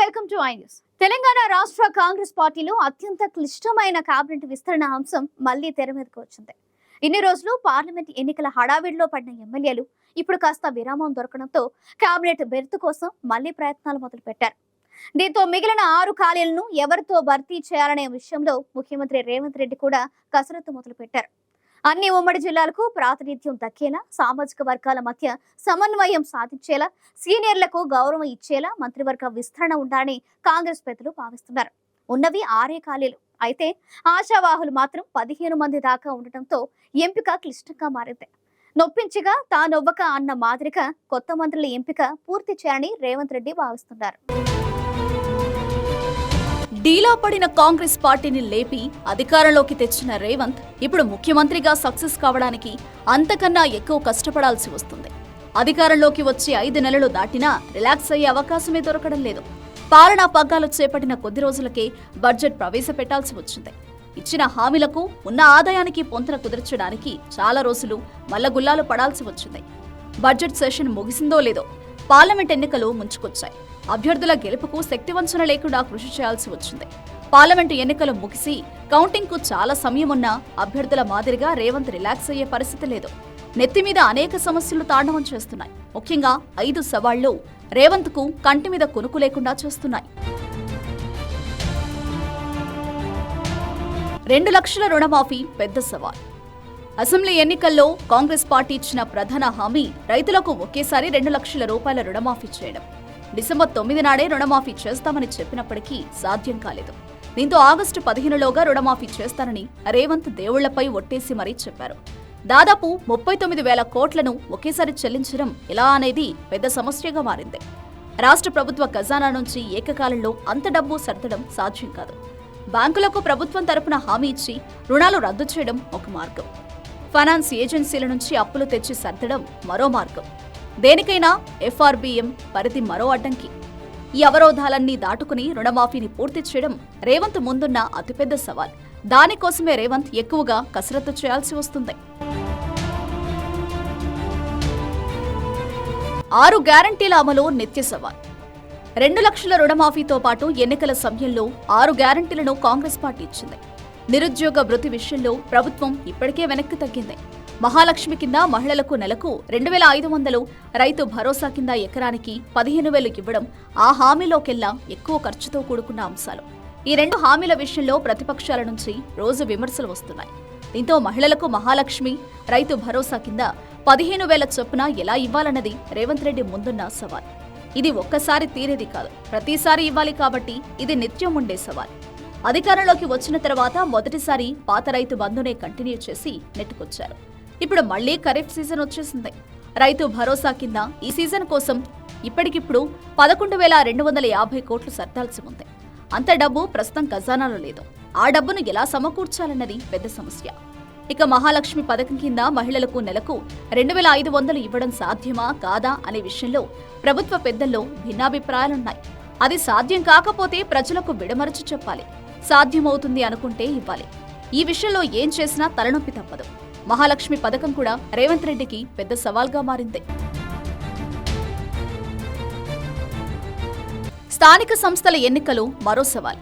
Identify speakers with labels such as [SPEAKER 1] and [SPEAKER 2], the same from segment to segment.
[SPEAKER 1] Welcome to I news. Telangana రాష్ట్ర కాంగ్రెస్ పార్టీలో అత్యంత క్లిష్టమైన కేబినెట్ విస్తరణ అంశం మళ్లీ తెర మీదకు వచ్చింది. ఇన్ని రోజులు పార్లమెంట్ ఎన్నికల హడావిడిలో పడిన ఎమ్మెల్యేలు ఇప్పుడు కాస్త విరామం దొరకడంతో కేబినెట్ బెర్త్ కోసం మళ్లీ ప్రయత్నాలు మొదలుపెట్టారు. దీంతో మిగిలిన 6 ఖాళీలను ఎవరితో భర్తీ చేయాలనే విషయంలో ముఖ్యమంత్రి రేవంత్ రెడ్డి కూడా కసరత్తు మొదలుపెట్టారు. అన్ని ఉమ్మడి జిల్లాలకు ప్రాతినిధ్యం దక్కేలా, సామాజిక వర్గాల మధ్య సమన్వయం సాధించేలా, సీనియర్లకు గౌరవం ఇచ్చేలా మంత్రివర్గ విస్తరణ ఉండాలని కాంగ్రెస్ పెద్దలు భావిస్తున్నారు. ఉన్నవి 6 ఖాళీలు. అయితే ఆశావాహులు మాత్రం 15 మంది దాకా ఉండటంతో ఎంపిక క్లిష్టంగా మారింది. నొప్పించిగా తానొవ్వక అన్న మాదిరిగా కొత్త మంత్రుల ఎంపిక పూర్తి చేయాలని రేవంత్ రెడ్డి భావిస్తున్నారు.
[SPEAKER 2] డీలా పడిన కాంగ్రెస్ పార్టీని లేపి అధికారంలోకి తెచ్చిన రేవంత్ ఇప్పుడు ముఖ్యమంత్రిగా సక్సెస్ కావడానికి అంతకన్నా ఎక్కువ కష్టపడాల్సి వస్తుంది. అధికారంలోకి వచ్చి 5 నెలలు దాటినా రిలాక్స్ అయ్యే అవకాశమే దొరకడం లేదు. పాలనా పగ్గాలు చేపట్టిన కొద్ది రోజులకే బడ్జెట్ ప్రవేశపెట్టాల్సి వచ్చింది. ఇచ్చిన హామీలకు ఉన్న ఆదాయానికి పొంతన కుదర్చడానికి చాలా రోజులు మల్లగుల్లాలు పడాల్సి వచ్చింది. బడ్జెట్ సెషన్ ముగిసిందో లేదో పార్లమెంట్ ఎన్నికలు ముంచుకొచ్చాయి. అభ్యర్థుల గెలుపుకు శక్తివంచన లేకుండా కృషి చేయాల్సి వచ్చింది. పార్లమెంటు ఎన్నికలు ముగిసి కౌంటింగ్ కు చాలా సమయం ఉన్నా అభ్యర్థుల మాదిరిగా రేవంత్ రిలాక్స్ అయ్యే పరిస్థితి లేదు. నెత్తిమీద అనేక సమస్యలు తాండవం చేస్తున్నాయి. ముఖ్యంగా 5 సవాళ్లు రేవంత్ కు కంటి మీద కొనుకు లేకుండా చేస్తున్నాయి. 2 లక్షల రుణమాఫీ పెద్ద సవాల్. అసెంబ్లీ ఎన్నికల్లో కాంగ్రెస్ పార్టీ ఇచ్చిన ప్రధాన హామీ రైతులకు ఒకేసారి 2 లక్షల రూపాయల రుణమాఫీ చేయడం. డిసెంబర్ 9 నాడే రుణమాఫీ చేస్తామని చెప్పినప్పటికీ సాధ్యం కాలేదు. దీంతో ఆగస్టు 15లోగా రుణమాఫీ చేస్తానని రేవంత్ దేవుళ్లపై ఒట్టేసి మరీ చెప్పారు. దాదాపు 39,000 కోట్లను ఒకేసారి చెల్లించడం ఎలా అనేది పెద్ద సమస్యగా మారింది. రాష్ట్ర ప్రభుత్వ ఖజానా నుంచి ఏకకాలంలో అంత డబ్బు సర్దడం సాధ్యం కాదు. బ్యాంకులకు ప్రభుత్వం తరపున హామీ ఇచ్చి రుణాలు రద్దు చేయడం ఒక మార్గం. ఫైనాన్స్ ఏజెన్సీల నుంచి అప్పులు తెచ్చి సర్దడం మరో మార్గం. దేనికైనా ఎఫ్ఆర్బిఎం పరిధి మరో అడ్డంకి. ఈ అవరోధాలన్నీ దాటుకుని రుణమాఫీని పూర్తి చేయడం రేవంత్ ముందున్న అతిపెద్ద సవాల్. దానికోసమే రేవంత్ ఎక్కువగా కసరత్తు చేయాల్సి వస్తుంది. 6 గ్యారంటీల అమలు నిత్య సవాల్. 2 లక్షల రుణమాఫీతో పాటు ఎన్నికల సమయంలో 6 గ్యారంటీలను కాంగ్రెస్ పార్టీ ఇచ్చింది. నిరుద్యోగ భృతి విషయంలో ప్రభుత్వం ఇప్పటికే వెనక్కి తగ్గింది. మహాలక్ష్మి కింద మహిళలకు నెలకు 2,500, రైతు భరోసా కింద ఎకరానికి 15,000 ఇవ్వడం ఆ హామీలోకెల్లా ఎక్కువ ఖర్చుతో కూడుకున్న అంశాలు. ఈ 2 హామీల విషయంలో ప్రతిపక్షాల నుంచి రోజు విమర్శలు వస్తున్నాయి. దీంతో మహిళలకు మహాలక్ష్మి, రైతు భరోసా కింద 15,000 చొప్పున ఎలా ఇవ్వాలన్నది రేవంత్ రెడ్డి ముందున్న సవాల్. ఇది ఒక్కసారి తీరేది కాదు, ప్రతిసారి ఇవ్వాలి కాబట్టి ఇది నిత్యం ఉండే సవాల్. అధికారంలోకి వచ్చిన తర్వాత మొదటిసారి పాత రైతు బంధునే కంటిన్యూ చేసి నెట్టుకొచ్చారు. ఇప్పుడు మళ్లీ ఖరీఫ్ సీజన్ వచ్చేసింది. రైతు భరోసా కింద ఈ సీజన్ కోసం ఇప్పటికిప్పుడు 11,250 కోట్లు సర్దాల్సి ఉంది. అంత డబ్బు ప్రస్తుతం ఖజానాలో లేదు. ఆ డబ్బును ఎలా సమకూర్చాలన్నది పెద్ద సమస్య. ఇక మహాలక్ష్మి పథకం కింద మహిళలకు నెలకు 2,500 ఇవ్వడం సాధ్యమా కాదా అనే విషయంలో ప్రభుత్వ పెద్దల్లో భిన్నాభిప్రాయాలున్నాయి. అది సాధ్యం కాకపోతే ప్రజలకు విడమరచి చెప్పాలి. సాధ్యమవుతుంది అనుకుంటే ఇవ్వాలి. ఈ విషయంలో ఏం చేసినా తలనొప్పి తప్పదు. మహాలక్ష్మి పథకం కూడా రేవంత్ రెడ్డికి పెద్ద సవాల్గా మారింది. స్థానిక సంస్థల ఎన్నికలు మరో సవాల్.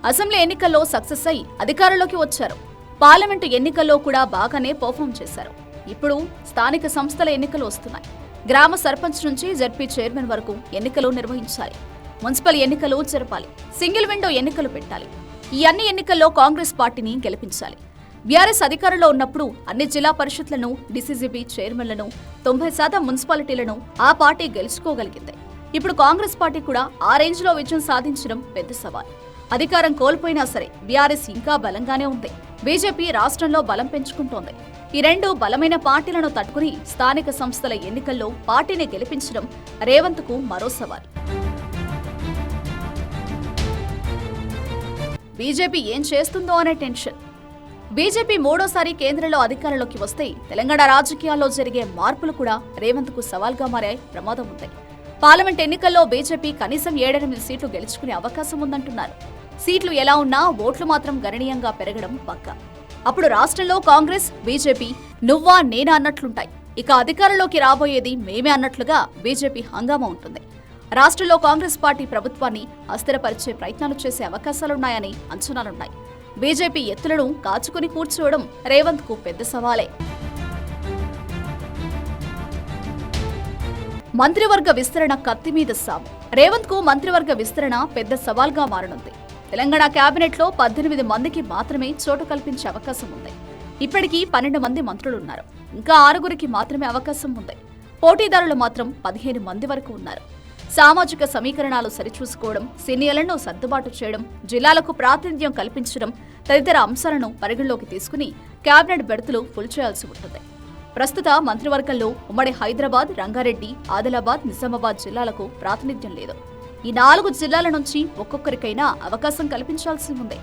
[SPEAKER 2] అసెంబ్లీ ఎన్నికల్లో సక్సెస్ అయి అధికారంలోకి వచ్చారు. పార్లమెంటు ఎన్నికల్లో కూడా బాగానే పర్ఫామ్ చేశారు. ఇప్పుడు స్థానిక సంస్థల ఎన్నికలు వస్తున్నాయి. గ్రామ సర్పంచ్ నుంచి జడ్పీ చైర్మన్ వరకు ఎన్నికలు నిర్వహించాలి. మున్సిపల్ ఎన్నికలు జరపాలి. సింగిల్ విండో ఎన్నికలు పెట్టాలి. ఈ అన్ని ఎన్నికల్లో కాంగ్రెస్ పార్టీని గెలిపించాలి. బీఆర్ఎస్ అధికారంలో ఉన్నప్పుడు అన్ని జిల్లా పరిషత్లను, డీసీజీబీ చైర్మన్లను, 90% మున్సిపాలిటీలను ఆ పార్టీ గెలుచుకోగలిగింది. ఇప్పుడు కాంగ్రెస్ పార్టీ కూడా ఆ రేంజ్లో విజయం సాధించడం పెద్ద సవాల్. అధికారం కోల్పోయినా సరే బీఆర్ఎస్ ఇంకా బలంగానే ఉంది. బీజేపీ రాష్ట్రంలో బలం పెంచుకుంటోంది. ఈ 2 బలమైన పార్టీలను తట్టుకుని స్థానిక సంస్థల ఎన్నికల్లో పార్టీని గెలిపించడం రేవంత్ కు మరో సవాల్. బీజేపీ ఏం చేస్తుందో అనే టెన్షన్. బీజేపీ 3వ కేంద్రంలో అధికారంలోకి వస్తే తెలంగాణ రాజకీయాల్లో జరిగే మార్పులు కూడా రేవంత్ కు సవాల్గా మారే ప్రమాదం ఉంది. పార్లమెంట్ ఎన్నికల్లో బీజేపీ కనీసం 7-8 సీట్లు గెలుచుకునే అవకాశం ఉందంటున్నారు. సీట్లు ఎలా ఉన్నా ఓట్లు మాత్రం గణనీయంగా పెరగడం పక్కా. అప్పుడు రాష్ట్రంలో కాంగ్రెస్, బీజేపీ నువ్వా నేనా అన్నట్లుంటాయి. ఇక అధికారంలోకి రాబోయేది మేమే అన్నట్లుగా బీజేపీ హంగామా ఉంటుంది. రాష్ట్రంలో కాంగ్రెస్ పార్టీ ప్రభుత్వాన్ని అస్థిరపరిచే ప్రయత్నాలు చేసే అవకాశాలున్నాయని అంచనాలున్నాయి. బీజేపీ ఎత్తులను కాచుకుని కూర్చోవడం రేవంత్ కు పెద్ద సవాలే. మంత్రివర్గ విస్తరణ కత్తి మీద సాము. రేవంత్ కు మంత్రివర్గ విస్తరణ పెద్ద సవాల్గా మారనుంది. తెలంగాణ కేబినెట్ లో 18 మందికి మాత్రమే చోటు కల్పించే అవకాశం ఉంది. ఇప్పటికీ 12 మంది మంత్రులున్నారు. ఇంకా 6గురికి మాత్రమే అవకాశం ఉంది. పోటీదారులు మాత్రం 15 మంది వరకు ఉన్నారు. సామాజిక సమీకరణాలు సరిచూసుకోవడం, సీనియర్లను సర్దుబాటు చేయడం, జిల్లాలకు ప్రాతినిధ్యం కల్పించడం తదితర అంశాలను పరిగణలోకి తీసుకుని కేబినెట్ బెర్తులు ఫుల్ చేయాల్సి ఉంటుంది. ప్రస్తుత మంత్రివర్గంలో ఉమ్మడి హైదరాబాద్, రంగారెడ్డి, ఆదిలాబాద్, నిజామాబాద్ జిల్లాలకు ప్రాతినిధ్యం లేదు. ఈ 4 జిల్లాల నుంచి ఒక్కొక్కరికైనా అవకాశం కల్పించాల్సి ఉంది.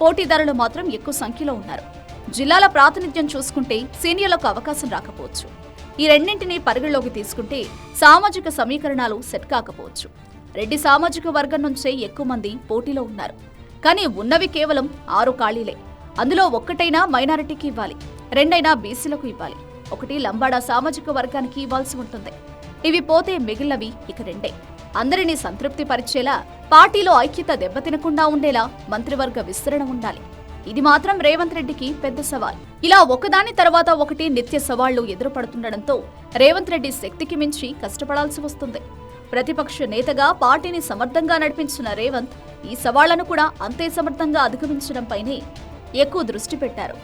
[SPEAKER 2] పోటీదారులు మాత్రం ఎక్కువ సంఖ్యలో ఉన్నారు. జిల్లాల ప్రాతినిధ్యం చూసుకుంటే సీనియర్లకు అవకాశం రాకపోవచ్చు. ఈ రెండింటినీ పరిగణలోకి తీసుకుంటే సామాజిక సమీకరణాలు సెట్ కాకపోవచ్చు. రెడ్డి సామాజిక వర్గం నుంచే ఎక్కువ మంది పోటీలో ఉన్నారు. కానీ ఉన్నవి కేవలం 6 ఖాళీలే. అందులో ఒక్కటైనా మైనారిటీకి ఇవ్వాలి, 2 బీసీలకు ఇవ్వాలి, 1 లంబాడా సామాజిక వర్గానికి ఇవ్వాల్సి ఉంటుంది. ఇవి పోతే మిగిలినవి ఇక 2. అందరినీ సంతృప్తి పరిచేలా, పార్టీలో ఐక్యత దెబ్బతినకుండా ఉండేలా మంత్రివర్గ విస్తరణ ఉండాలి. ఇది మాత్రం రేవంత్ రెడ్డికి పెద్ద సవాల్. ఇలా ఒకదాని తర్వాత ఒకటి నిత్య సవాళ్లు ఎదురుపడుతుండటంతో రేవంత్ రెడ్డి శక్తికి మించి కష్టపడాల్సి వస్తుంది. ప్రతిపక్ష నేతగా పార్టీని సమర్థంగా నడిపించిన రేవంత్ ఈ సవాళ్లను కూడా అంతే సమర్థంగా అధిగమించడంపైనే ఎక్కువ దృష్టి పెట్టారు.